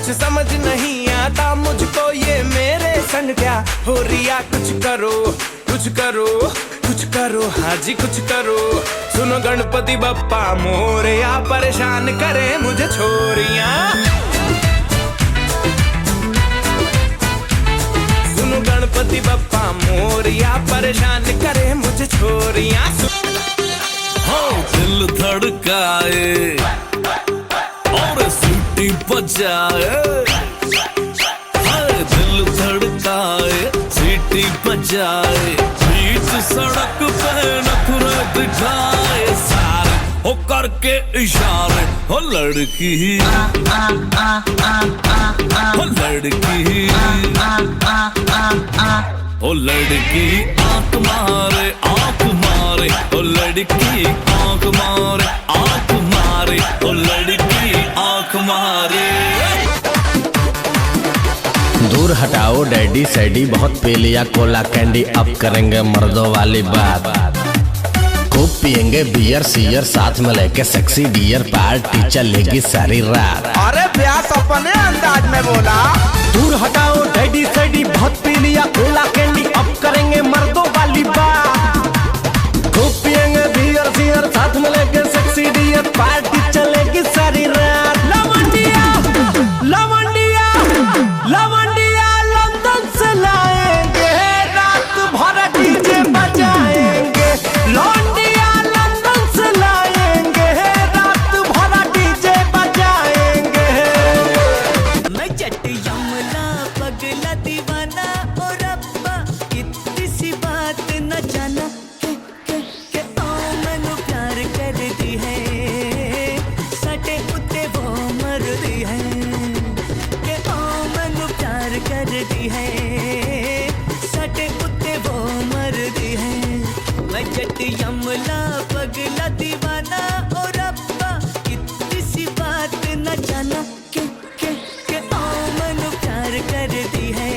कुछ समझ नहीं आता मुझको ये मेरे संग क्या हो रिया। कुछ करो कुछ करो कुछ करो, हाँ जी कुछ करो। सुनो गणपति बप्पा मोरया, परेशान करे मुझे छोरियां। सुनो गणपति बप्पा मोरया, परेशान करे मुझे छोरियां। हो दिल धड़काए और सीटी बजाए, दिल धड़काए सीटी बजाए, बीच सड़क पे नखरे दिखाए सारे हो करके इशारे। हो लड़की हो लड़की हो लड़की आंख मारे आंख मारे, ओ लड़की आंख मारे आंख मारे, ओ लड़की आंख मारे। दूर हटाओ डैडी सैडी, बहुत पी लिया कोला कैंडी, अब करेंगे मर्दों वाली बात। खूब पियेंगे बियर सियर, साथ में लेके सेक्सी डियर, पार्टी चलेगी सारी रात। अरे प्यास अपने अंदाज में बोला। दूर हटाओ डैडी सैडी, बहुत पी लिया कोला कैंडी, अब करेंगे मर्दों वाली बात। खूब पियेंगे बियर सियर, साथ में लेके सेक्सी डियर, पार्टी चलेगी सारी रात। लवंडिया लवंडिया लवंडिया लंदन से लाएंगे, रात भर डीजे बजाएंगे। लौंडिया लंदन से लाएंगे, रात भर डीजे बजाएंगे। मैं जट यमला पगला दीवाना, और अब्बा इतनी सी बात न जाना के ओ मैनू प्यार कर दी है, सटे उत्ते वो मर दी है, के ओ मैनू प्यार कर दी है, सटे उत्ते वो मर दी है। मैं जट यमला पगला दीवाना, और अब्बा इतनी सी बात न जाना के ओ मैनू प्यार कर दी है,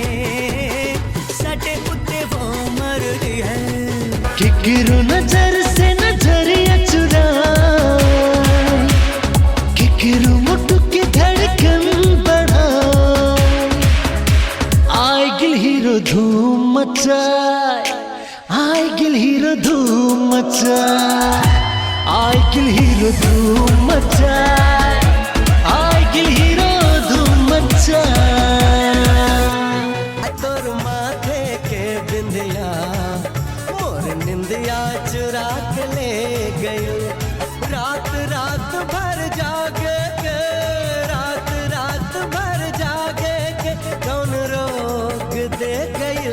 सटे उत्ते वो मर दी है। किकरू नजर से नजरिया चुरा, किकरू मुट्ठू की धड़कन बढ़ा, आए गिल हीरो धूम मचाए, आए गिल हीरो धूम मचाए, आए गिल हीरो धूम मचाए, आए गिल हीरो धूम मचाए। तोर माथे के बिंदिया मोर निंदिया चुरा के ले गई, रात रात भर जागे के, रात रात भर जागे के, कौन रोक दे गई।